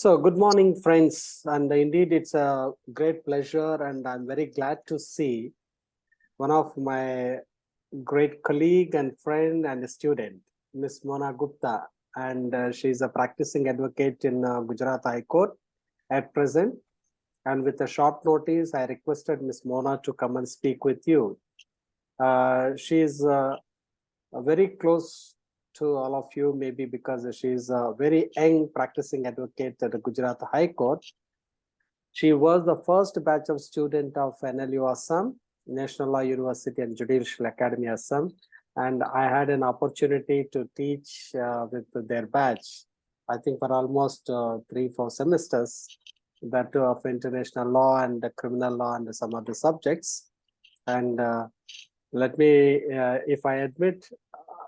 So, good morning, friends. And indeed, it's a great pleasure, and I'm very glad to see one of my great colleague and friend and student, Miss Mona Gupta. And she's a practicing advocate in Gujarat High Court at present. And with a short notice, I requested Miss Mona to come and speak with you. She's very close to all of you, maybe because she's a very young practicing advocate at the Gujarat High Court. She was the first batch of student of NLU Assam, National Law University and Judicial Academy Assam, and I had an opportunity to teach with their batch, I think for almost 3-4 semesters, that too of international law and the criminal law and some other subjects. And let me, if I admit,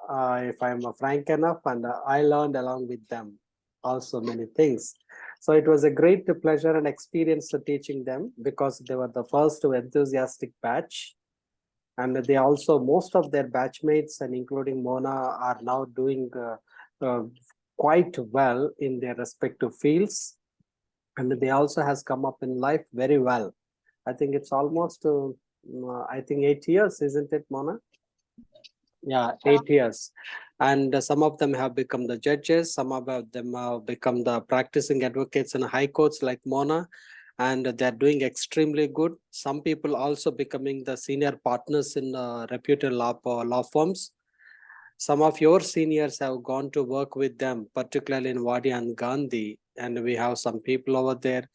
if I'm frank enough, and I learned along with them also many things. So it was a great pleasure and experience teaching them because they were the first enthusiastic batch. And they also, most of their batchmates and including Mona are now doing quite well in their respective fields. And they also has come up in life very well. I think it's almost, I think 8 years, isn't it, Mona? Yeah, 8 years. And some of them have become the judges. Some of them have become the practicing advocates in high courts like Mona. And they're doing extremely good. Some people also becoming the senior partners in reputed law firms. Some of your seniors have gone to work with them, particularly in Wadi and Gandhi. And we have some people over there.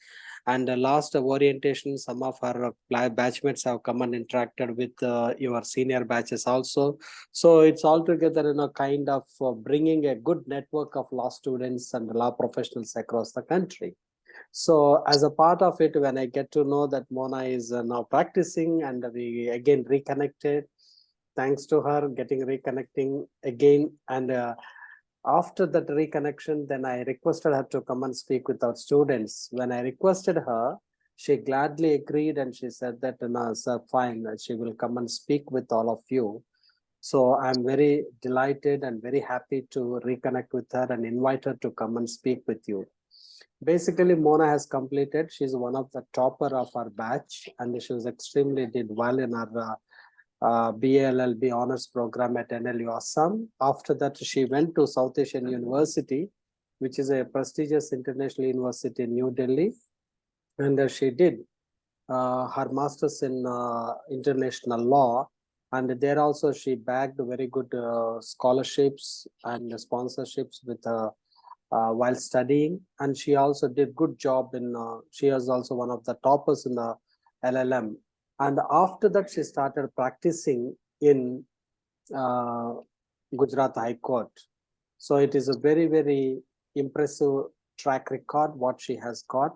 And the last orientation, some of our batchmates have come and interacted with your senior batches also. So it's altogether kind of bringing a good network of law students and law professionals across the country. So as a part of it, when I get to know that Mona is now practicing and we again reconnected, thanks to her getting reconnecting again. And after that reconnection, then I requested her to come and speak with our students. When I requested her, she gladly agreed and she said that, no, sir, fine, she will come and speak with all of you. So I'm very delighted and very happy to reconnect with her and invite her to come and speak with you. Basically, Mona has completed. She's one of the topper of our batch and she was extremely did well in our BLLB honors program at NLU Assam. After that, she went to South Asian University, which is a prestigious international university in New Delhi. And she did her master's in international law. And there also she bagged very good scholarships and sponsorships with while studying. And she also did good job in, she was also one of the toppers in the LL.M. And after that, she started practicing in Gujarat High Court. So it is a very, very impressive track record, what she has got.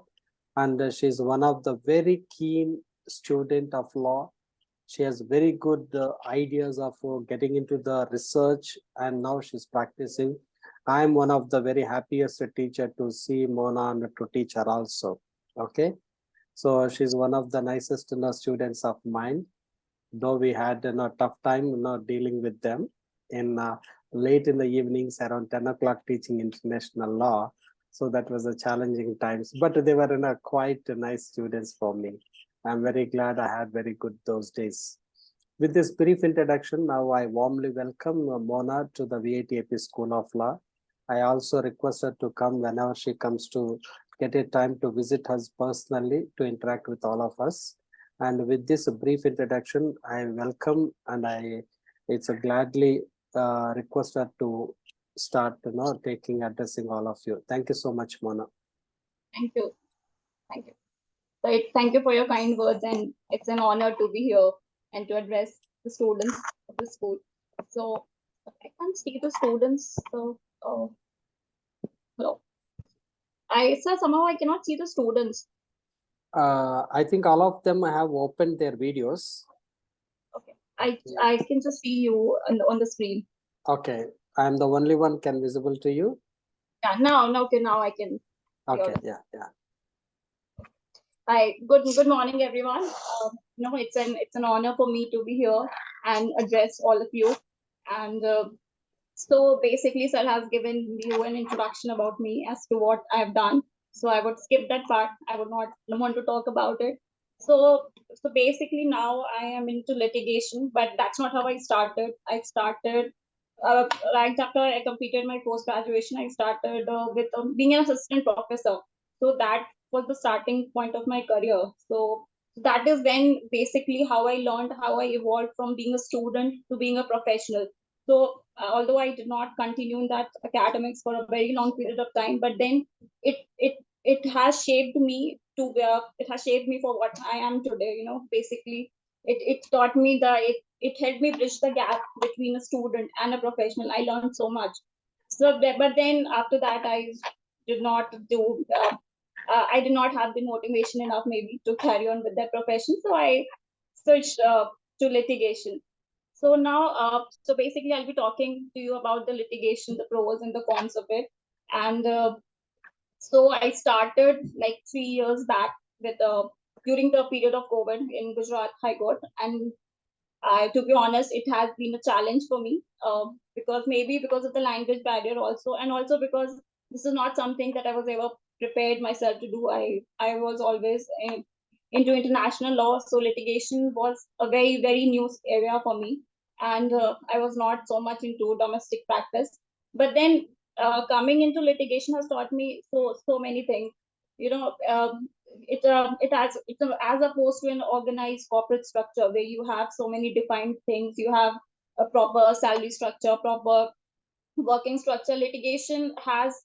And she's one of the very keen student of law. She has very good ideas of getting into the research, and now she's practicing. I'm one of the very happiest teacher to see Mona and to teach her also. Okay. So she's one of the nicest students of mine, though we had a tough time dealing with them in late in the evenings around 10 o'clock teaching international law. So that was a challenging times, but they were quite nice students for me. I'm very glad I had very good those days. With this brief introduction, now I warmly welcome Mona to the VIT-AP School of Law. I also request her to come whenever she comes to get a time to visit us personally to interact with all of us. And with this brief introduction, I welcome and it's a gladly request her to start addressing all of you. Thank you so much, Mona. Thank you. Thank you. So thank you for your kind words, and it's an honor to be here and to address the students of the school. So I can't see the students. So hello. Somehow I cannot see the students. I think all of them have opened their videos. Okay, I can just see you on the screen. Okay, I'm the only one can visible to you. Yeah, now I can. Okay, yeah. Hi, good morning, everyone. It's an honor for me to be here and address all of you. And so basically, sir has given you an introduction about me as to what I've done. So I would skip that part. I would not want to talk about it. So basically now I am into litigation, but that's not how I started. I started right after I completed my post graduation. I started with being an assistant professor. So that was the starting point of my career. So that is when basically how I learned, how I evolved from being a student to being a professional. So although I did not continue in that academics for a very long period of time, but then it it it has shaped me to where it has shaped me for what I am today. Basically, it taught me that it helped me bridge the gap between a student and a professional. I learned so much. But then after that, I did not do. I did not have the motivation enough maybe to carry on with that profession. So I switched to litigation. So now, so basically, I'll be talking to you about the litigation, the pros and the cons of it. And so I started like 3 years back with during the period of COVID in Gujarat High Court, and to be honest, it has been a challenge for me because maybe because of the language barrier also, and also because this is not something that I was ever prepared myself to do. I was always into international law, so litigation was a very new area for me, and I was not so much into domestic practice. But then coming into litigation has taught me so many things. You know, as opposed to an organized corporate structure where you have so many defined things, you have a proper salary structure, proper working structure. Litigation has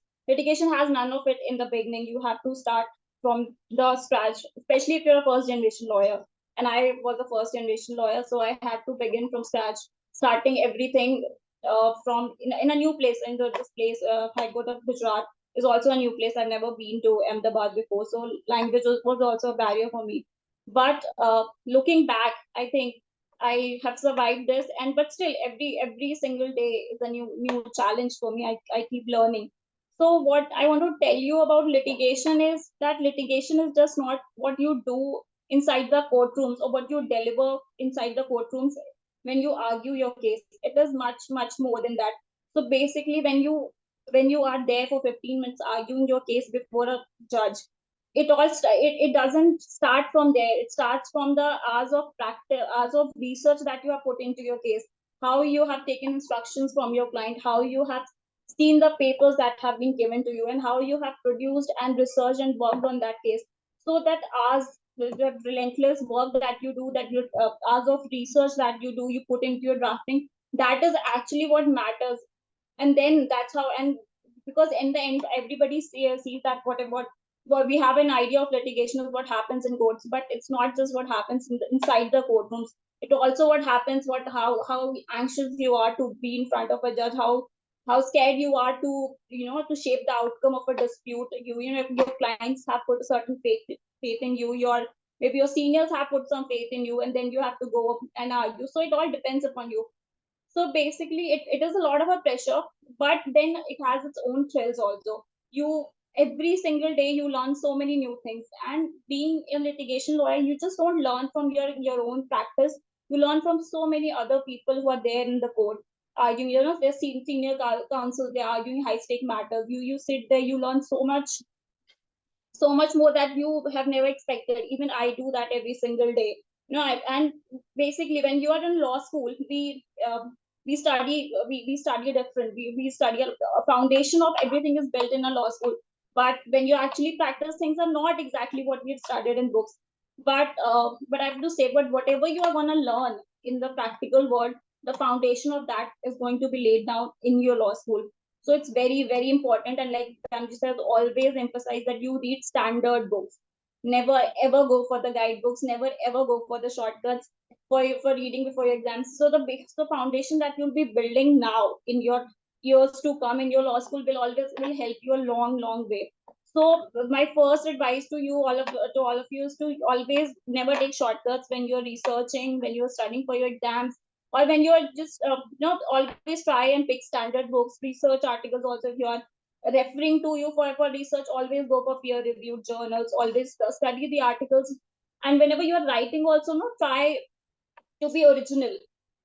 none of it in the beginning. You have to start from the scratch, especially if you're a first generation lawyer. And I was a first generation lawyer, so I had to begin from scratch, starting everything from in a new place. In this place, High Court of Gujarat is also a new place. I've never been to Ahmedabad before, so language was also a barrier for me. But looking back, I think I have survived this, and but still, every single day is a new challenge for me. I keep learning. So what I want to tell you about litigation is that litigation is just not what you do inside the courtrooms or what you deliver inside the courtrooms when you argue your case. It is much more than that. So basically, when you are there for 15 minutes arguing your case before a judge, it doesn't start from there. It starts from the hours of practice, hours of research that you have put into your case, how you have taken instructions from your client, how you have seen the papers that have been given to you, and how you have produced and researched and worked on that case. So that hours, the relentless work that you do, that you hours of research that you put into your drafting, that is actually what matters. And then that's how, and because in the end everybody sees that what we have an idea of litigation is what happens in courts, but it's not just what happens inside the courtrooms. It also what happens, how anxious you are to be in front of a judge, how scared you are to shape the outcome of a dispute. If your clients have put a certain faith in you, maybe your seniors have put some faith in you, and then you have to go and argue. So it all depends upon you. So basically, it is a lot of a pressure, but then it has its own thrills also. You Every single day you learn so many new things, and being a litigation lawyer, you just don't learn from your own practice. You learn from so many other people who are there in the court arguing. They're senior counsel, they're arguing high stake matters. You sit there, you learn so much more that you have never expected. Even I do that every single day. And basically, when you are in law school, we study different. We study a foundation of everything is built in a law school. But when you actually practice, things are not exactly what we've studied in books. But I have to say, but whatever you are gonna learn in the practical world, the foundation of that is going to be laid down in your law school. So it's very important, and like Ramji says, always emphasize that you read standard books. Never ever go for the guidebooks. Never ever go for the shortcuts for reading before your exams. So the foundation that you'll be building now in your years to come in your law school will help you a long way. So my first advice to all of you is to always never take shortcuts when you're researching, when you're studying for your exams, or when you're just always try and pick standard books, research articles. Also, if you are referring to you for research, always go for peer reviewed journals. Always study the articles, and whenever you are writing, also try to be original,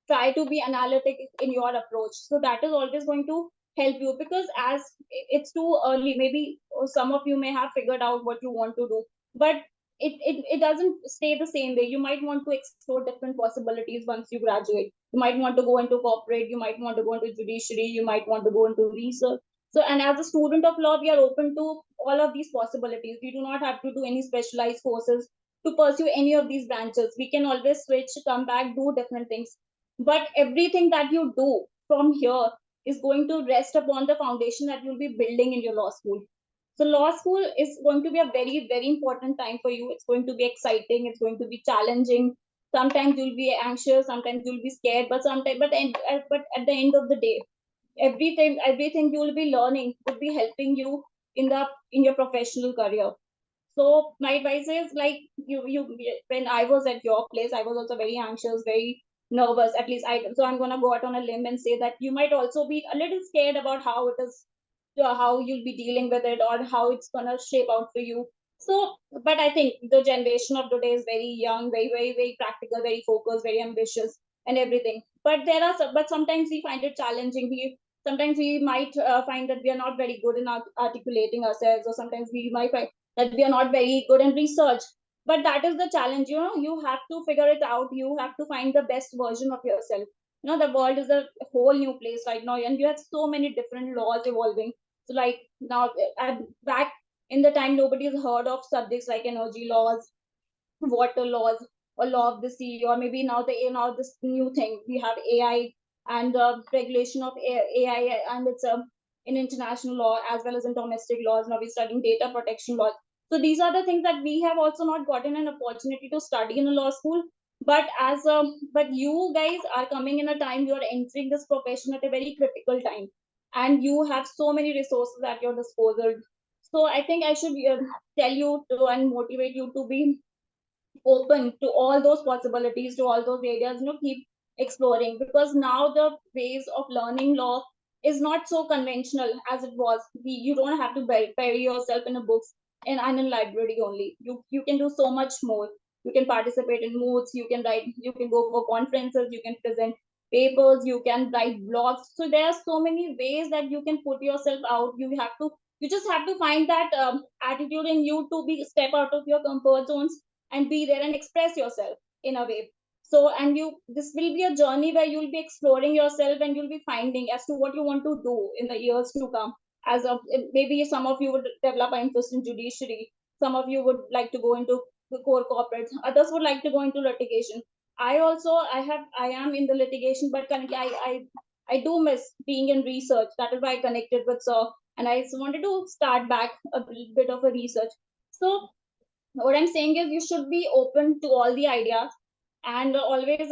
try to be analytic in your approach. So that is always going to help you, because as it's too early, maybe some of you may have figured out what you want to do, but it doesn't stay the same way. You might want to explore different possibilities once you graduate. You might want to go into corporate, you might want to go into judiciary, you might want to go into research. So, and as a student of law, we are open to all of these possibilities. We do not have to do any specialized courses to pursue any of these branches. We can always switch, come back, do different things. But everything that you do from here is going to rest upon the foundation that you'll be building in your law school. So law school is going to be a very, very important time for you. It's going to be exciting. It's going to be challenging. Sometimes you'll be anxious. Sometimes you'll be scared. But but at the end of the day, everything you will be learning would be helping you in your professional career. So my advice is, like, you when I was at your place, I was also very anxious, very nervous. At least so I'm gonna go out on a limb and say that you might also be a little scared about how it is, how you'll be dealing with it, or how it's gonna shape out for you. So, but I think the generation of today is very young, very, very, very practical, very focused, very ambitious, and everything. But but sometimes we find it challenging. Sometimes we might find that we are not very good in articulating ourselves, or sometimes we might find that we are not very good in research. But that is the challenge. You have to figure it out. You have to find the best version of yourself. The world is a whole new place right now, and you have so many different laws evolving. So, like, now, back in the time, nobody has heard of subjects like energy laws, water laws, or law of the sea, or maybe now this new thing we have AI, and the regulation of AI, and it's in international law as well as in domestic laws. Now we're studying data protection laws. So these are the things that we have also not gotten an opportunity to study in a law school. But you guys are coming in a time, you are entering this profession at a very critical time, and you have so many resources at your disposal. So I think I should tell you to and motivate you to be open to all those possibilities, to all those areas. Keep exploring, because now the ways of learning law is not so conventional as it was. You don't have to bury yourself in a books and in library only. You can do so much more. You can participate in moods, you can write, you can go for conferences, you can present papers, you can write blogs. So there are so many ways that you can put yourself out. You just have to find that attitude in you to be step out of your comfort zones and be there and express yourself in a way. So, and this will be a journey where you'll be exploring yourself, and you'll be finding as to what you want to do in the years to come. As of maybe some of you would develop an interest in judiciary, some of you would like to go into the core corporates, others would like to go into litigation. I am in the litigation, but currently I do miss being in research. That is why I connected with Sir, and I wanted to start back a bit of a research. So what I'm saying is, you should be open to all the ideas, and always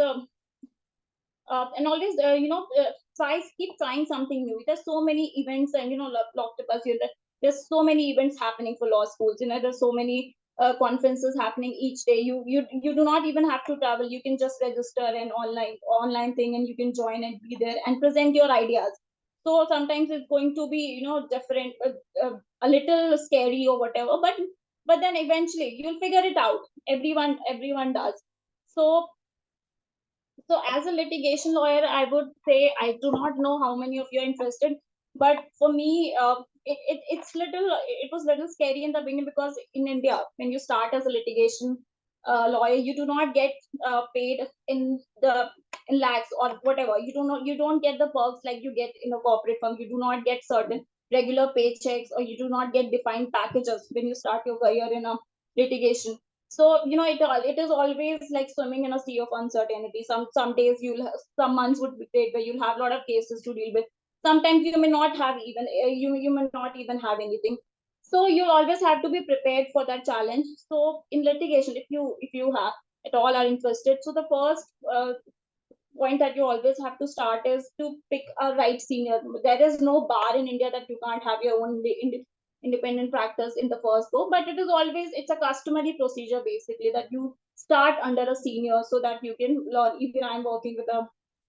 keep trying something new. There's so many events, and locked up us here, that there's so many events happening for law schools. There's so many conferences happening each day. You do not even have to travel. You can just register an online thing, and you can join and be there and present your ideas. So sometimes it's going to be different, a little scary or whatever, but then eventually you'll figure it out. Everyone does. So so as a litigation lawyer, I would say, I do not know how many of you are interested, but for me, it was little scary in the beginning, because in India, when you start as a litigation lawyer, you do not get paid in lakhs or whatever. You don't get the perks like you get in a corporate firm. You do not get certain regular paychecks, or you do not get defined packages when you start your career in a litigation. So it is always like swimming in a sea of uncertainty. Some days some months would be great, where you'll have a lot of cases to deal with. Sometimes you may not have even you may not even have anything. So you always have to be prepared for that challenge. So in litigation, if you have at all are interested, so the first point that you always have to start is to pick a right senior. There is no bar in India that you can't have your own independent practice in the first go, but it's a customary procedure basically, that you start under a senior, so that you can learn. Even I'm working with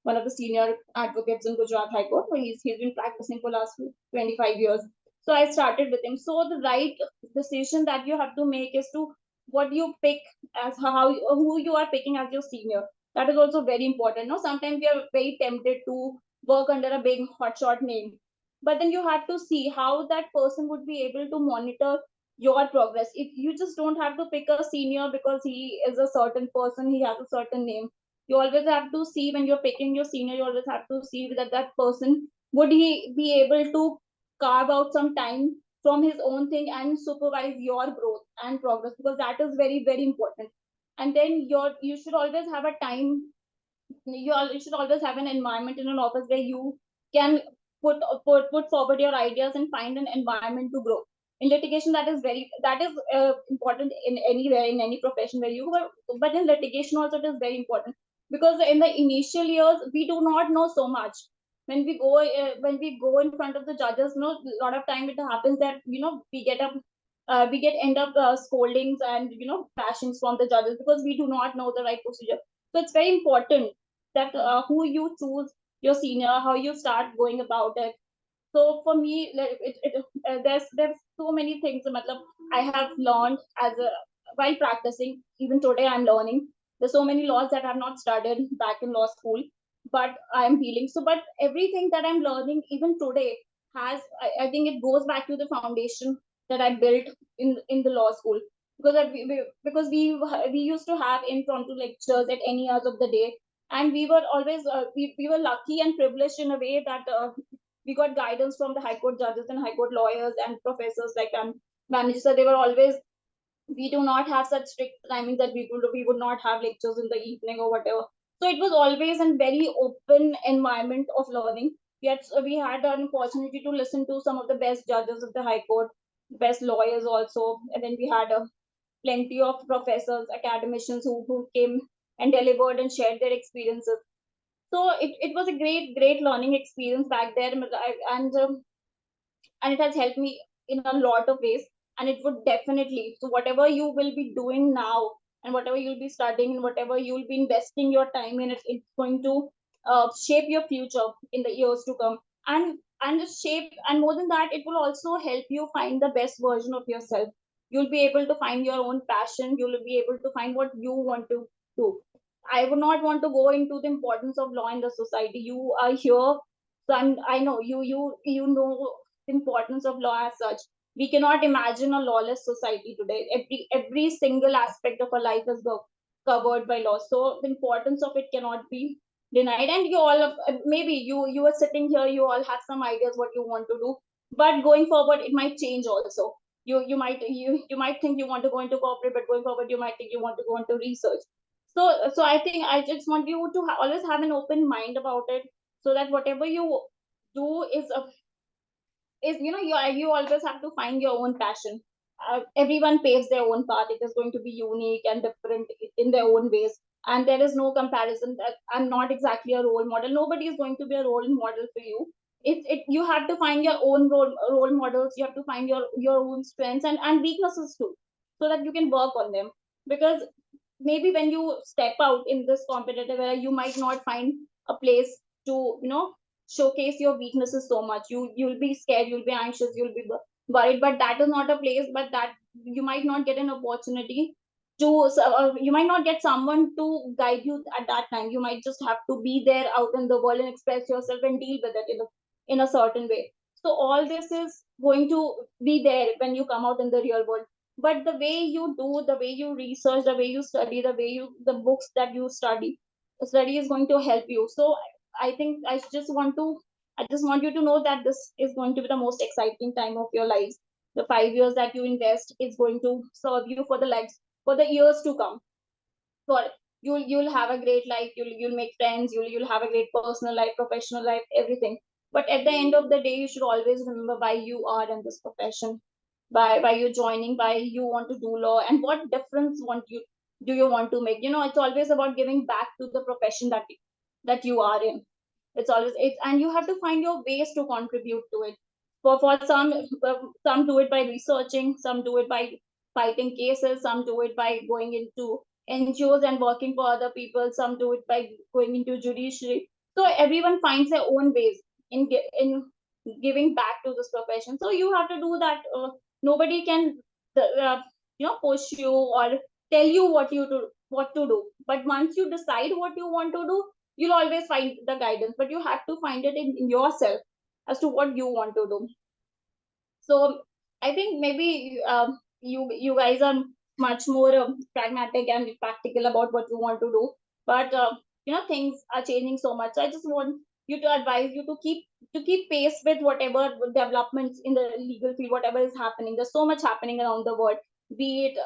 one of the senior advocates in Gujarat High Court, where he's been practicing for last 25 years. So I started with him. So the right decision that you have to make is to what you pick as who you are picking as your senior. That is also very important. No, sometimes we are very tempted to work under a big hotshot name, but then you have to see how that person would be able to monitor your progress. If you just don't have to pick a senior because he is a certain person, he has a certain name. You always have to see when you're picking your senior, you always have to see that that person, would he be able to carve out some time from his own thing and supervise your growth and progress, because that is very, very important. And then you should always have a time, you should always have an environment in an office where you can put forward your ideas and find an environment to grow. In litigation, that is important in anywhere, in any profession where you work, but in litigation also it is very important, because in the initial years we do not know so much. When we go in front of the judges, a lot of time it happens that we get end up scoldings and bashings from the judges because we do not know the right procedure. So it's very important that who you choose your senior, how you start going about it. So for me, like, there's so many things. Matlab, I have learned as a while practicing. Even today, I'm learning. There's so many laws that I've not studied back in law school, but I'm healing. So, but everything that I'm learning even today I think it goes back to the foundation that I built in the law school. Because because we used to have impromptu lectures at any hours of the day, and we were always we were lucky and privileged in a way that we got guidance from the high court judges and high court lawyers and professors like managers. So they were always, we do not have such strict timing that we would not have lectures in the evening or whatever. So it was always a very open environment of learning. Yet we had an opportunity to listen to some of the best judges of the high court, best lawyers also, and then we had plenty of professors, academicians who came and delivered and shared their experiences. So it was a great learning experience back there, and it has helped me in a lot of ways. And it would definitely, so whatever you will be doing now and whatever you'll be studying and whatever you'll be investing your time in, it's going to shape your future in the years to come. And just shape, and more than that, it will also help you find the best version of yourself. You'll be able to find your own passion, you'll be able to find what you want to do. I would not want to go into the importance of law in the society. You are here, so I know you know the importance of law as such. We cannot imagine a lawless society today. Every single aspect of our life is covered by law. So the importance of it cannot be denied. And you all of maybe you are sitting here, you all have some ideas what you want to do, but going forward it might change also. You might think you want to go into corporate, but going forward you might think you want to go into research. So I think I just want you to always have an open mind about it, so that whatever you do is you always have to find your own passion. Everyone paves their own path. It is going to be unique and different in their own ways, and there is no comparison. That I'm not exactly a role model. Nobody is going to be a role model for you. It you have to find your own role models. You have to find your own strengths and weaknesses too, so that you can work on them. Because maybe when you step out in this competitive era, you might not find a place to showcase your weaknesses so much. You'll be scared, you'll be anxious, you'll be worried, but that is not a place. But that you might not get an opportunity to you might not get someone to guide you at that time. You might just have to be there out in the world and express yourself and deal with it in a certain way. So all this is going to be there when you come out in the real world. But the way you do, the way you research, the way you study, the books that you study is going to help you. So I think I just want you to know that this is going to be the most exciting time of your lives. The 5 years that you invest is going to serve you for the lives, for the years to come. For you'll have a great life, you'll make friends, you'll have a great personal life, professional life, everything. But at the end of the day, you should always remember why you are in this profession, by you joining, why you want to do law, and what difference want you do you want to make. It's always about giving back to the profession that you are in. It's always it's and you have to find your ways to contribute to it. For some do it by researching, some do it by fighting cases, some do it by going into NGOs and working for other people, some do it by going into judiciary. So everyone finds their own ways in giving back to this profession. So you have to do that. Nobody can push you or tell you what to do. But once you decide what you want to do, you'll always find the guidance. But you have to find it in yourself. as to what you want to do. So I think maybe you guys are much more pragmatic and practical about what you want to do, but things are changing so much. So I just want you to advise you to keep pace with whatever developments in the legal field, whatever is happening. There's so much happening around the world, be it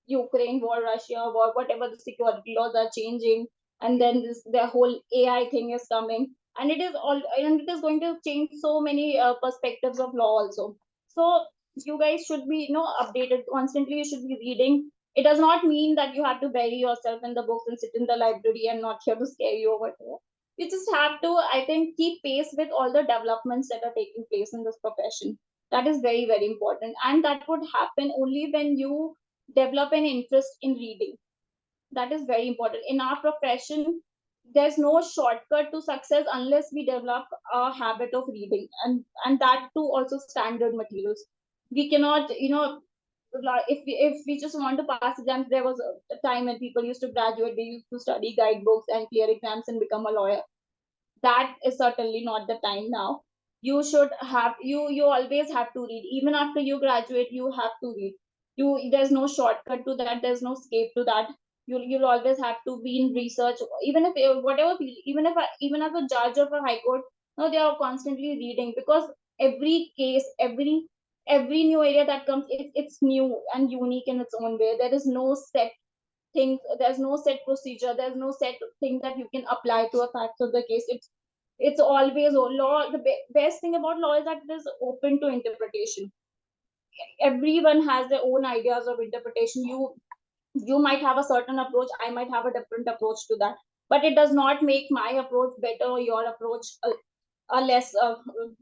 Ukraine war, Russia war, whatever the security laws are changing, and then the whole AI thing is coming, and it is going to change so many perspectives of law also. So you guys should be updated constantly. You should be reading. It does not mean that you have to bury yourself in the books and sit in the library and not here to scare you or whatever. You just have to, I think, keep pace with all the developments that are taking place in this profession. That is very, very important, and that would happen only when you develop an interest in reading. That is very important in our profession. There's no shortcut to success unless we develop a habit of reading, and that too also standard materials. We cannot, if we just want to pass exams. There was a time when people used to graduate, they used to study guidebooks and clear exams and become a lawyer. That is certainly not the time now. You should have, you always have to read. Even after you graduate, you have to read. There's no shortcut to that, there's no escape to that. You'll always have to be in research. Even if whatever field, even as a judge of a high court, no, they are constantly reading, because every case, every new area that comes, it's new and unique in its own way. There is no set thing, there's no set procedure, there's no set thing that you can apply to a fact of the case. It's always law. The best thing about law is that it is open to interpretation. Everyone has their own ideas of interpretation. You might have a certain approach, I might have a different approach to that, but it does not make my approach better or your approach a less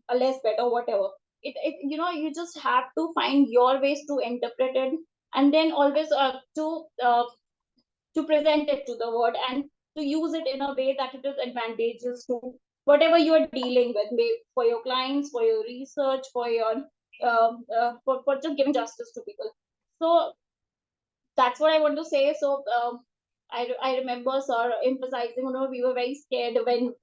better, whatever. You just have to find your ways to interpret it, and then always to present it to the world, and to use it in a way that it is advantageous to whatever you are dealing with, for your clients, for your research, for your for just giving justice to people. So that's what I want to say. So I remember sir emphasizing, we were very scared when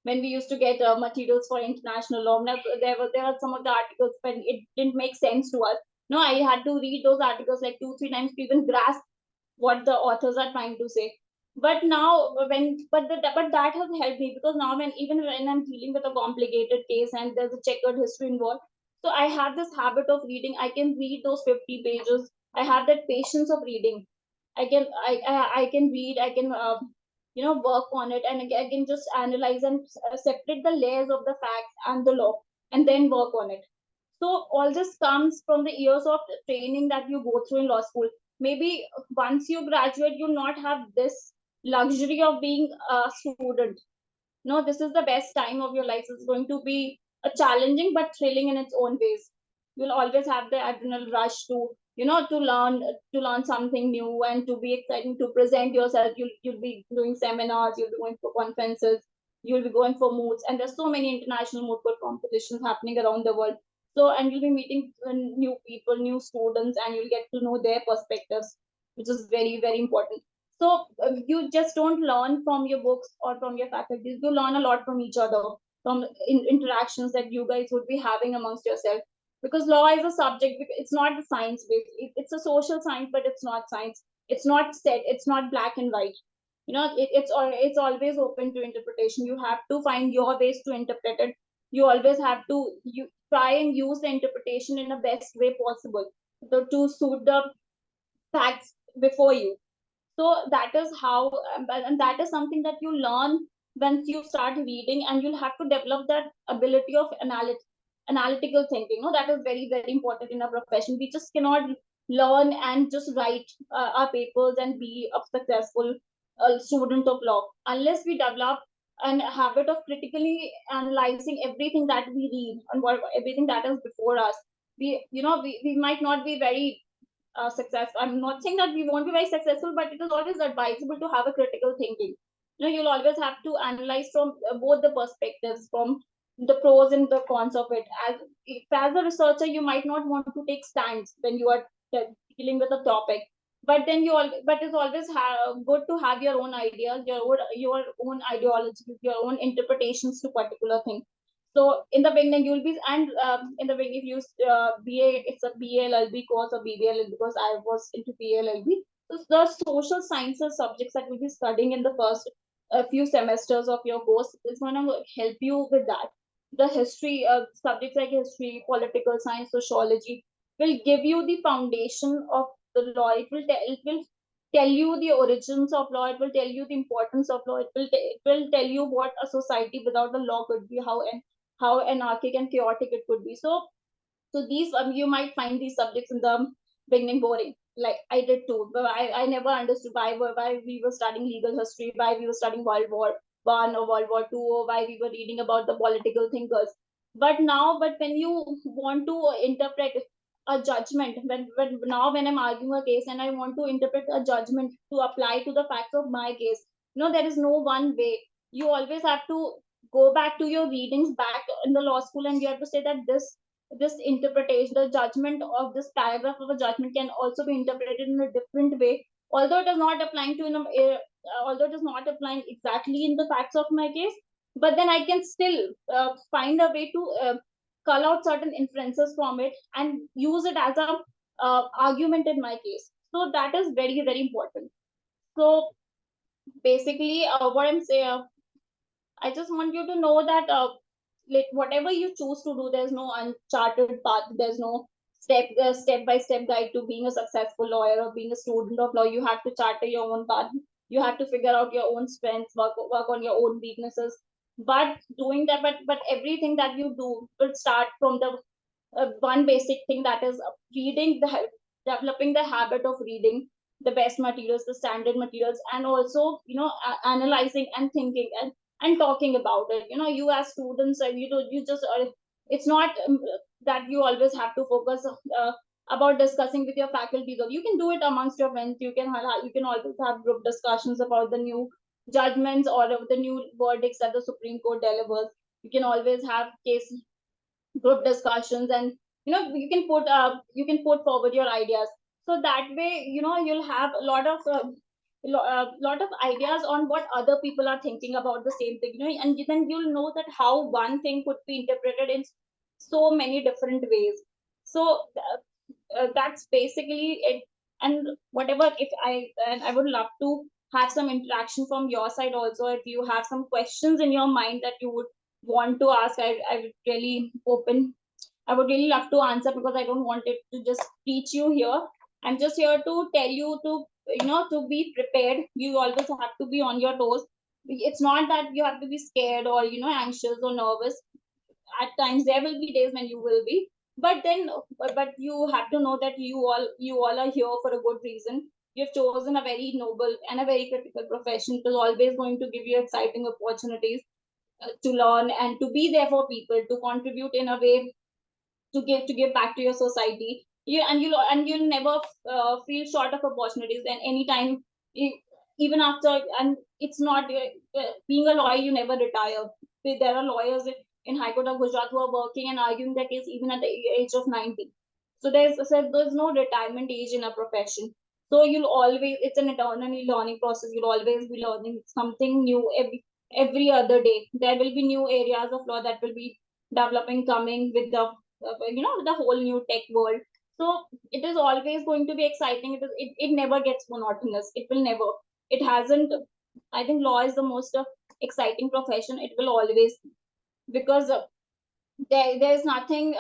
we used to get materials for international law. Now, there were some of the articles when it didn't make sense to us. No, I had to read those articles like 2-3 times to even grasp what the authors are trying to say. But now but that has helped me, because now even when I'm dealing with a complicated case and there's a checkered history involved, so I have this habit of reading. I can read those 50 pages. I have that patience of reading. I can read. I can work on it, and I can just analyze and separate the layers of the facts and the law, and then work on it. So all this comes from the years of training that you go through in law school. Maybe once you graduate, you'll not have this luxury of being a student. No, this is the best time of your life. It's going to be a challenging but thrilling in its own ways. You'll always have the adrenal rush to learn something new, and to be exciting to present yourself. You'll be doing seminars, you'll be going for conferences, you'll be going for moots, and there's so many international moot court competitions happening around the world. So, and you'll be meeting new people, new students, and you'll get to know their perspectives, which is very, very important. So you just don't learn from your books or from your faculties. You learn a lot from each other, from interactions that you guys would be having amongst yourself. Because law is a subject, it's not the science based. It's a social science, but it's not science. It's not set. It's not black and white. It's always open to interpretation. You have to find your ways to interpret it. You always have to you try and use the interpretation in the best way possible, to suit the facts before you. So that is how, and that is something that you learn once you start reading, and you'll have to develop that ability of analytical thinking. That is very, very important in our profession. We just cannot learn and just write our papers and be a successful student of law unless we develop an habit of critically analyzing everything that we read and everything that is before us. We might not be very success. I'm not saying that we won't be very successful, but it is always advisable to have a critical thinking. You'll always have to analyze from both the perspectives, from the pros and the cons of it. As a researcher, you might not want to take stands when you are dealing with a topic, but then but it's always good to have your own ideas, your own ideologies, your own interpretations to particular thing. So in the beginning, you'll be, and in the beginning, if you BA, it's a BLLB course or BBL because I was into BLLB. So the social sciences subjects that we'll be studying in the first few semesters of your course is going to help you with that. The history subjects like history, political science, sociology will give you the foundation of the law. It will tell you the origins of law. It will tell you the importance of law. It will tell you what a society without a law could be, how anarchic and chaotic it could be. So these you might find these subjects in the beginning boring, like I did too. But I never understood why we were studying legal history, why we were studying World War I or World War II, or why we were reading about the political thinkers. But when you want to interpret a judgment, when I'm arguing a case and I want to interpret a judgment to apply to the facts of my case, there is no one way. You always have to go back to your readings back in the law school, and you have to say that this interpretation, the judgment of this paragraph of a judgment can also be interpreted in a different way, although it is not applying to although it is not applying exactly in the facts of my case, but then I can still find a way to cull out certain inferences from it and use it as a argument in my case. So that is very, very important. So basically, what I'm saying, I just want you to know that like whatever you choose to do, there's no uncharted path. There's no step by step guide to being a successful lawyer or being a student of law. You have to charter your own path. You have to figure out your own strengths, work on your own weaknesses. But doing that, but everything that you do will start from the one basic thing, that is reading developing the habit of reading the best materials, the standard materials, and also analyzing and thinking and talking about it. You as students, you just it's not that you always have to focus about discussing with your faculty, though you can do it amongst your friends. You can always have group discussions about the new judgments or the new verdicts that the Supreme Court delivers. You can always have case group discussions, and you can put forward your ideas. So that way, you'll have a lot of ideas on what other people are thinking about the same thing, and then you'll know that how one thing could be interpreted in so many different ways. So that's basically it. And whatever, if I would love to have some interaction from your side also. If you have some questions in your mind that you would want to ask, I would really open. I would really love to answer, because I don't want it to just teach you here. I'm just here to tell you to be prepared. You always have to be on your toes. It's not that you have to be scared or anxious or nervous. At times there will be days when you will be, but you have to know that you all are here for a good reason. You've chosen a very noble and a very critical profession. It is always going to give you exciting opportunities to learn and to be there for people, to contribute in a way, to give back to your society. You'll never feel short of opportunities. And anytime, e- even after, and it's not being a lawyer, you never retire. There are lawyers in High Court of Gujarat who are working and arguing their case even at the age of 90. So there's no retirement age in a profession. So you'll always, it's an eternally learning process. You'll always be learning something new every other day. There will be new areas of law that will be developing, coming with the whole new tech world. So it is always going to be exciting. It never gets monotonous. It will never. It hasn't. I think law is the most exciting profession. It will always, because there's nothing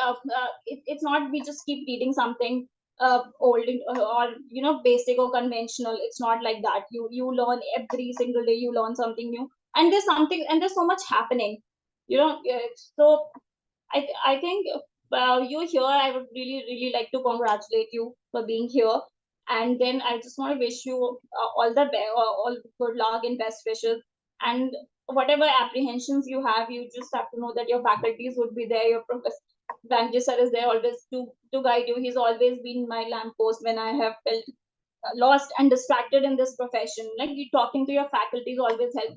it's not we just keep reading something old or basic or conventional. It's not like that. You learn every single day. You learn something new, and there's so much happening. So I think you here. I would really, really like to congratulate you for being here. And then I just want to wish you all good luck and best wishes. And whatever apprehensions you have, you just have to know that your faculties would be there. Your professor Vanji sir is there always to guide you. He's always been my lamppost when I have felt lost and distracted in this profession. Like, you talking to your faculties always help.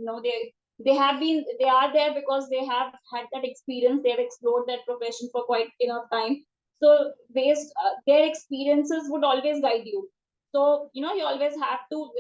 They are there because they have had that experience. They've explored that profession for quite enough time. So based their experiences would always guide you. So you always have to.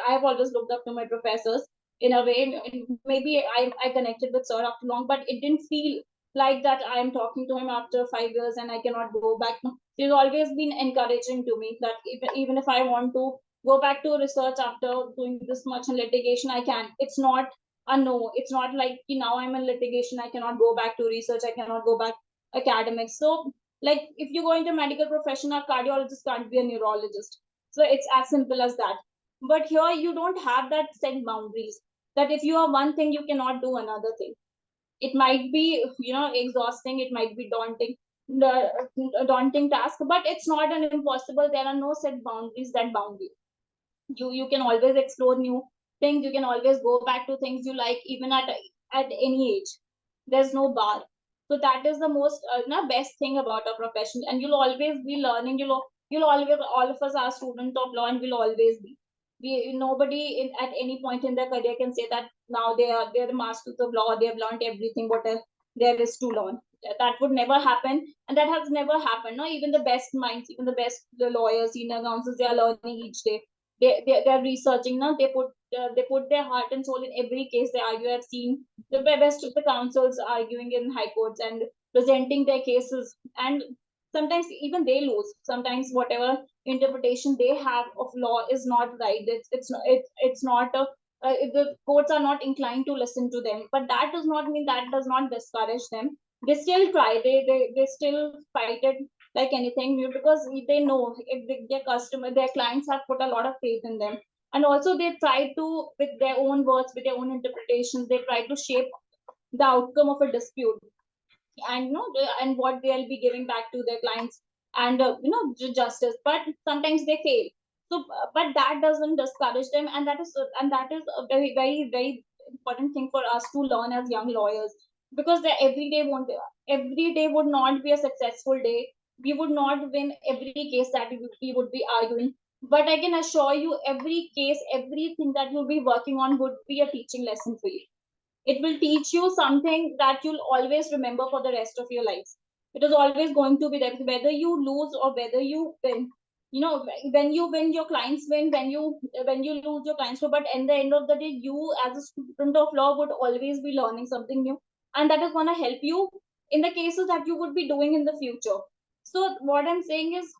I've always looked up to my professors in a way. Maybe I connected with sir after long, but it didn't feel like that I am talking to him after 5 years and I cannot go back. No, she's always been encouraging to me that even if I want to go back to research after doing this much in litigation, I can. It's not a no. It's not like now I'm in litigation, I cannot go back to research, I cannot go back academics. So like if you go into medical profession, a cardiologist can't be a neurologist. So it's as simple as that. But here you don't have that set boundaries that if you are one thing, you cannot do another thing. It might be exhausting, it might be daunting, the daunting task, but it's not an impossible. There are no set boundaries that bound you. You can always explore new things, you can always go back to things you like even at any age. There's no bar. So that is the most best thing about a profession, and you'll always be learning. You'll always, all of us are students of law and will always be. Nobody at any point in their career can say that now they're the masters of law, they have learned everything what there is to learn. That would never happen, and that has never happened. No, even the best minds, even the best lawyers, senior counsels, they are learning each day. They're researching now. They put their heart and soul in every case they argue. I've seen the best of the counsels arguing in high courts and presenting their cases, and sometimes even they lose. Sometimes whatever interpretation they have of law is not right. It's not a if the courts are not inclined to listen to them, but that does not mean, that does not discourage them. They still try. They still fight it like anything new, because they know if their customer, their clients have put a lot of faith in them, and also they try to, with their own words, with their own interpretations, they try to shape the outcome of a dispute, and and what they'll be giving back to their clients, and justice. But sometimes they fail. So but that doesn't discourage them, and that is a very very very important thing for us to learn as young lawyers, because the every day would not be a successful day. We would not win every case that we would be arguing, but I can assure you, every case, everything that you'll be working on would be a teaching lesson for you. It will teach you something that you'll always remember for the rest of your life. It is always going to be there, whether you lose or whether you win. When you win, your clients win. When you lose, your clients win. But at the end of the day, you as a student of law would always be learning something new, and that is going to help you in the cases that you would be doing in the future. So what I'm saying is,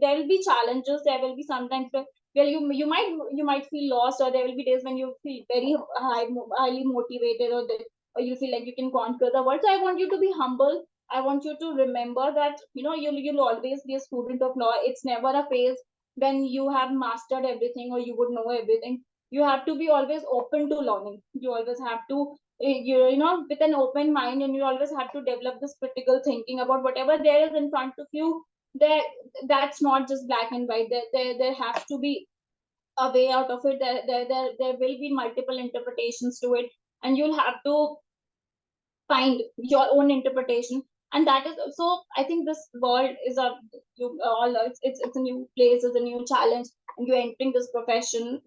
there will be challenges. There will be sometimes well, you might feel lost, or there will be days when you feel very highly motivated, or you feel like you can conquer the world. So I want you to be humble. I want you to remember that you'll always be a student of law. It's never a phase when you have mastered everything or you would know everything. You have to be always open to learning. You always have to with an open mind, and you always have to develop this critical thinking about whatever there is in front of you. There, that's not just black and white. There has to be a way out of it. There will be multiple interpretations to it, and you'll have to find your own interpretation. And that is so, I think this world is a all it's a new place, it's a new challenge, and you're entering this profession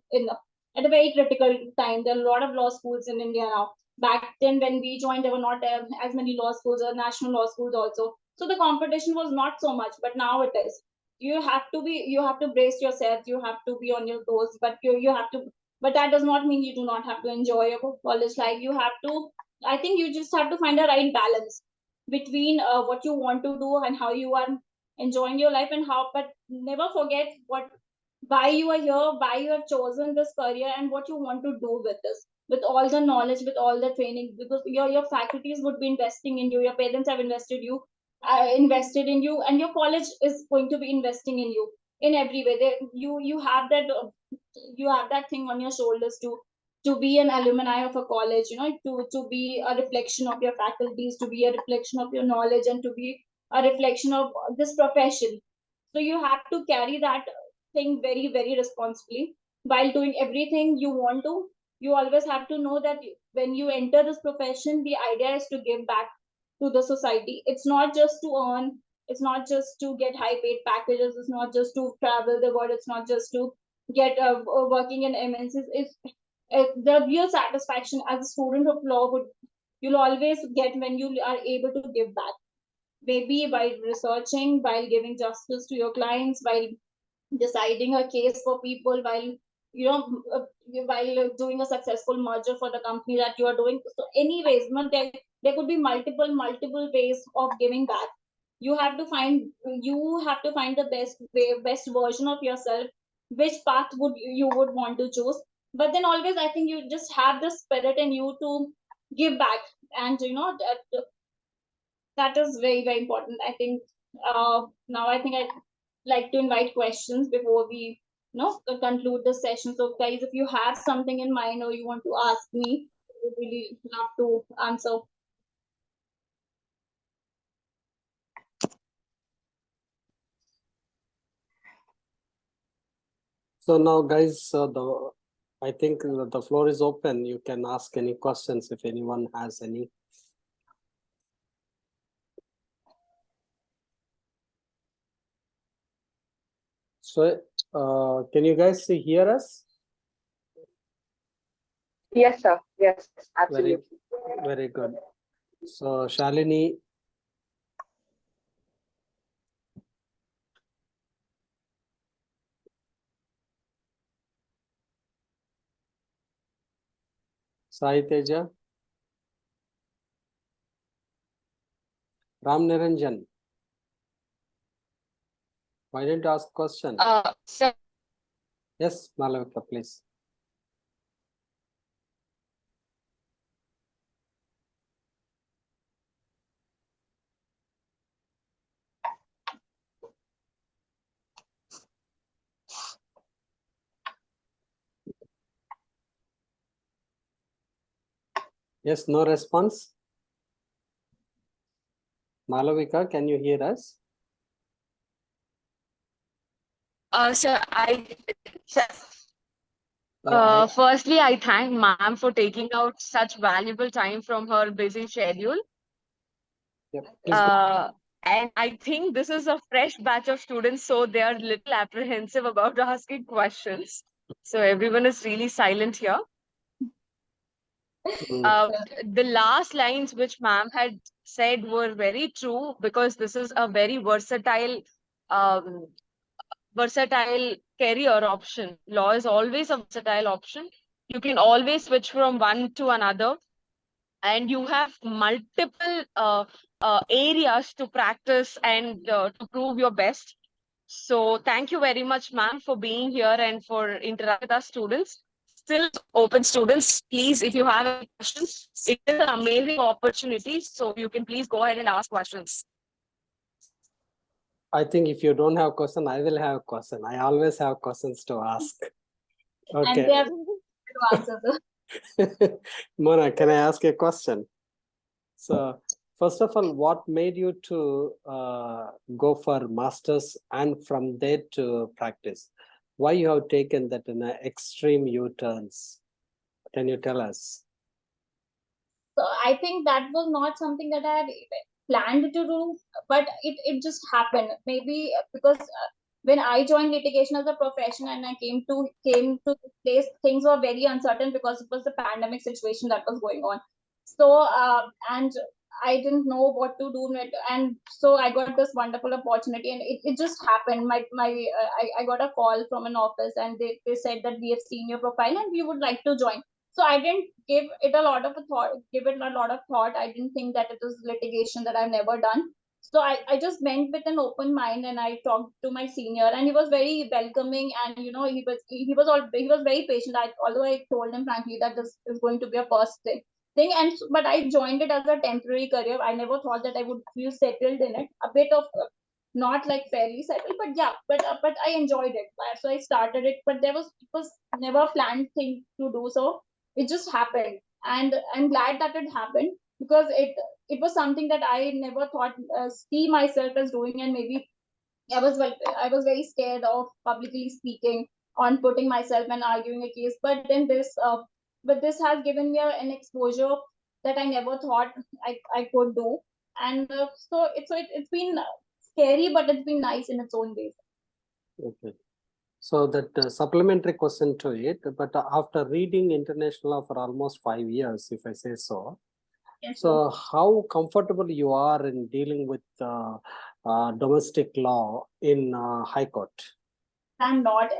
at a very critical time. There are a lot of law schools in India now. Back then when we joined, there were not as many law schools or national law schools also, so the competition was not so much, but now it is. You have to brace yourself, you have to be on your toes, but you have to, but that does not mean you do not have to enjoy your college life. You have to, I think you just have to find a right balance between what you want to do and how you are enjoying your life, and how, but never forget what, why you are here, why you have chosen this career, and what you want to do with this, with all the knowledge, with all the training, because your faculties would be investing in you, your parents have invested in you, and your college is going to be investing in you in every way. You have that thing on your shoulders to be an alumni of a college, to be a reflection of your faculties, to be a reflection of your knowledge, and to be a reflection of this profession. So you have to carry that thing very very responsibly while doing everything you want to. You always have to know that when you enter this profession, the idea is to give back to the society. It's not just to earn, it's not just to get high paid packages, it's not just to travel the world, it's not just to get working in MNCs. It's the real satisfaction as a student of law would, you'll always get when you are able to give back, maybe by researching, by giving justice to your clients, while deciding a case for people, while while doing a successful merger for the company that you are doing. So anyways, there could be multiple ways of giving back. You have to find the best version of yourself, which path you would want to choose. But then always I think you just have the spirit in you to give back, and that is very important. I think now I think I'd like to invite questions before we conclude the session. So guys, if you have something in mind or you want to ask me, I would really love to answer. So now, guys, I think the floor is open. You can ask any questions if anyone has any. So, can you guys hear us? Yes, sir. Yes, absolutely. Very good. So, Shalini. Sai Teja. Ram Niranjan. Why didn't you ask question? Sir. Yes, Malavika, please. Yes, no response. Malavika, can you hear us? Sir, I firstly, I thank ma'am for taking out such valuable time from her busy schedule. Yep, please go. And I think this is a fresh batch of students, so they are little apprehensive about asking questions. So everyone is really silent here. The last lines which ma'am had said were very true, because this is a very um, versatile career option. Law is always a versatile option. You can always switch from one to another, and you have multiple areas to practice and to prove your best. So thank you very much, ma'am, for being here and for interacting with us students. Still open, students. Please, if you have any questions, it is an amazing opportunity. So you can please go ahead and ask questions. I think if you don't have question, I will have question. I always have questions to ask. Okay. And they have to answer the Mona, can I ask a question? So, first of all, what made you to go for masters and from there to practice? Why you have taken that in a extreme U-turns? Can you tell us? So I think that was not something that I had planned to do, but it just happened. Maybe because when I joined litigation as a profession and I came to this place, things were very uncertain because it was the pandemic situation that was going on. So and I didn't know what to do, and so I got this wonderful opportunity, and it just happened. I got a call from an office, and they said that we have seen your profile and we would like to join. So I didn't give it a lot of thought. I didn't think that it was litigation that I've never done. So I just went with an open mind, and I talked to my senior, and he was very welcoming, and he was very patient. Although I told him frankly that this is going to be a first thing, but I joined it as a temporary career. I never thought that I would feel settled in it. A bit of not like fairly settled, but yeah, but I enjoyed it. So I started it, but it was never a planned thing to do so. It just happened, and I'm glad that it happened, because it was something that I never thought see myself as doing. And maybe I was very scared of publicly speaking, on putting myself and arguing a case. But then this has given me an exposure that I never thought I could do. And it's been scary, but it's been nice in its own way. Okay. So that supplementary question to it, but after reading international law for almost 5 years, if I say so, Yes, so how comfortable you are in dealing with domestic law in High Court? I'm not.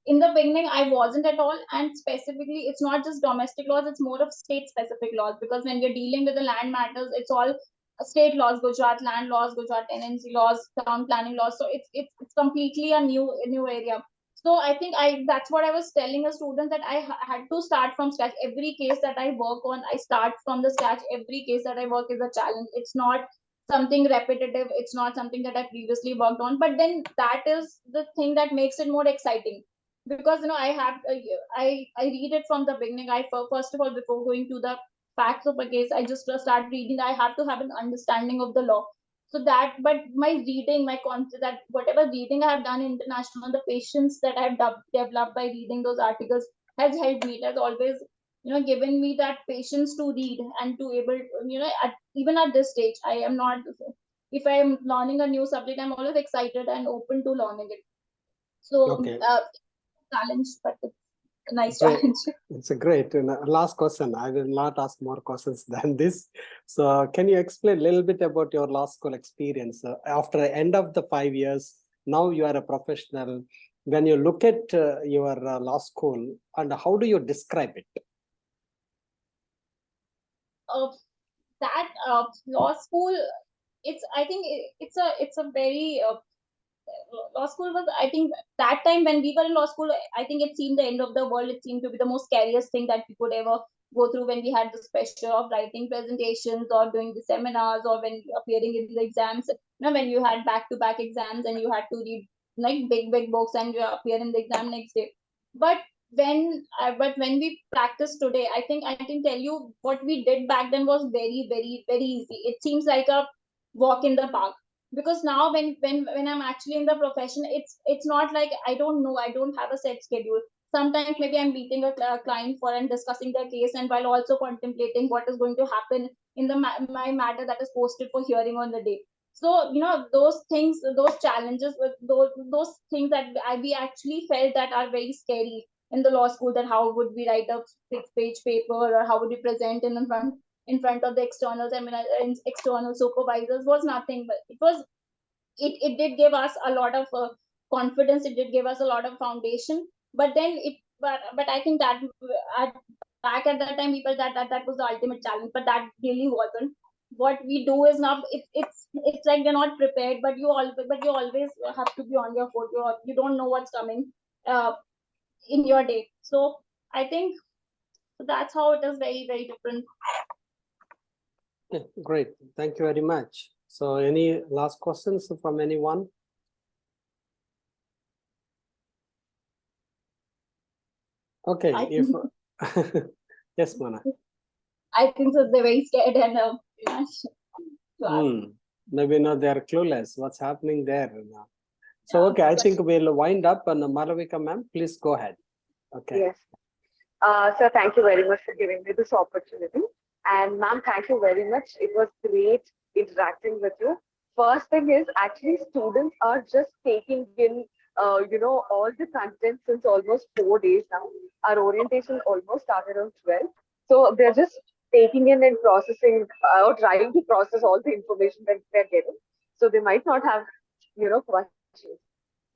in the beginning I wasn't at all, and specifically it's not just domestic laws, it's more of state specific laws, because when we're dealing with the land matters, it's all state laws, Gujarat land laws, Gujarat tenancy laws, town planning laws. So it's completely a new area. So I think that's what I was telling a student, that I had to start from scratch. Every case that I work on, I start from the scratch. Every case that I work is a challenge. It's not something repetitive. It's not something that I previously worked on. But then that is the thing that makes it more exciting, because I read it from the beginning. I first of all, before going to the facts of a case, I just start reading. I have to have an understanding of the law. So that, but my reading, my concept, that whatever reading I have done international, the patience that I have developed by reading those articles has helped me. It has always, given me that patience to read and to able, even at this stage, I am not. If I am learning a new subject, I'm always excited and open to learning it. So, Okay. challenge, but it's a nice Great. challenge. It's a great. Last question. I will not ask more questions than this. So can you explain a little bit about your law school experience? After the end of the 5 years, now you are a professional. When you look at your law school, and how do you describe it? That law school, I think it's a very law school was, I think that time when we were in law school, I think it seemed the end of the world. It seemed to be the most scariest thing that we could ever go through, when we had the pressure of writing presentations or doing the seminars, or when appearing in the exams. When you had back-to-back exams and you had to read like big books and you appear in the exam next day. But when we practice today, I think I can tell you what we did back then was very easy. It seems like a walk in the park, because now when I'm actually in the profession, it's not like I don't know, I don't have a set schedule. Sometimes maybe I'm meeting a client for and discussing their case, and while also contemplating what is going to happen in the my matter that is posted for hearing on the day. So those things, those challenges, with those things that we actually felt that are very scary in the law school, that how would we write a 6-page paper, or how would we present in front of the external seminars and external supervisors, was nothing. But it did give us a lot of confidence. It did give us a lot of foundation. But then but I think that back at that time, people that was the ultimate challenge, but that really wasn't. What we do is now, it's like we're not prepared, but you always have to be on your foot. You don't know what's coming in your day. So I think that's how it is very different. Yeah, great. Thank you very much. So any last questions from anyone? Okay. Yes, Mona. I think so. They're very scared and maybe they are clueless what's happening there now. So okay, I think we'll wind up, and Malavika ma'am, please go ahead. Okay. Yes. So thank you very much for giving me this opportunity. And ma'am, thank you very much. It was great interacting with you. First thing is, actually students are just taking in, all the content since almost 4 days now. Our orientation almost started on 12. So they're just taking in and processing, or trying to process all the information that they're getting. So they might not have, questions.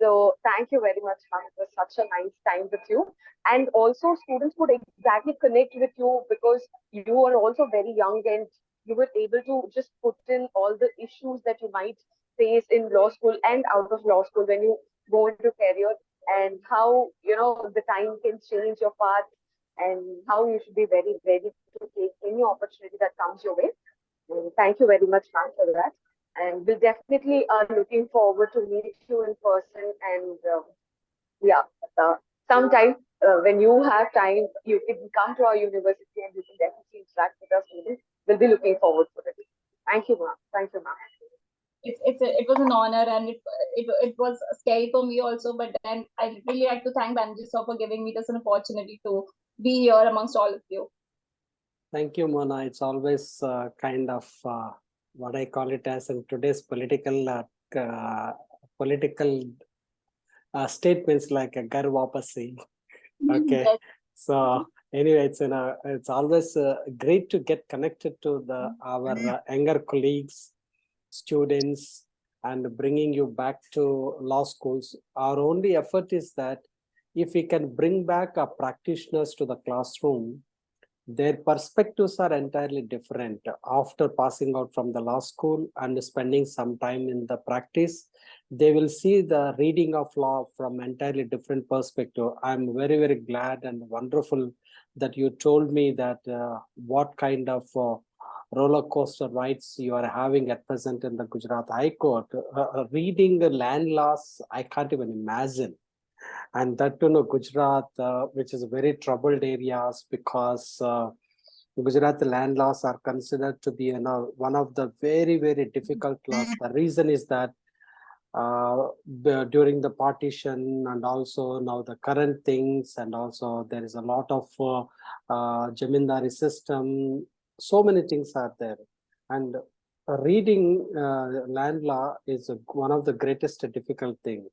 So thank you very much, ma'am. It was such a nice time with you. And also students would exactly connect with you, because you are also very young, and you were able to just put in all the issues that you might face in law school and out of law school when you go into career, and how, the time can change your path, and how you should be very ready to take any opportunity that comes your way. And thank you very much, ma'am, for that. And we'll definitely are looking forward to meet you in person. And sometime when you have time, you can come to our university and you can definitely interact with our students. We'll be looking forward for it. Thank you, ma'am. Thank you, ma'am. It was an honor, and it was scary for me also. But then I really like to thank Banji sir for giving me this opportunity to be here amongst all of you. Thank you, Mona. It's always kind of what I call it as in today's political statements like a gar wapasi. Okay. Yes. So anyway, it's always great to get connected to our younger colleagues, students, and bringing you back to law schools. Our only effort is that if we can bring back our practitioners to the classroom, their perspectives are entirely different after passing out from the law school and spending some time in the practice. They will see the reading of law from entirely different perspective. I'm very, very glad and wonderful that you told me that what kind of roller coaster rides you are having at present in the Gujarat High Court. Reading the land laws, I can't even imagine. And that to know Gujarat, which is very troubled areas, because Gujarat land laws are considered to be one of the very, very difficult laws. The reason is that during the partition and also now the current things, and also there is a lot of jamindari system. So many things are there, and reading land law is one of the greatest difficult thing.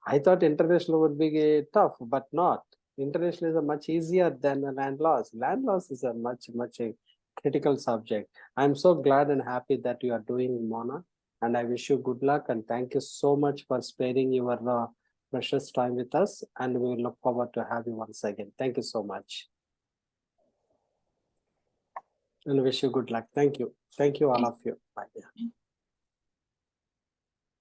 I thought international would be tough, but not. International is a much easier than the land laws. Land laws is a much a critical subject. I'm so glad and happy that you are doing, Mona, and I wish you good luck, and thank you so much for sparing your precious time with us, and we will look forward to have you once again. Thank you so much. And wish you good luck. Thank you. Thank you, all of you. Bye.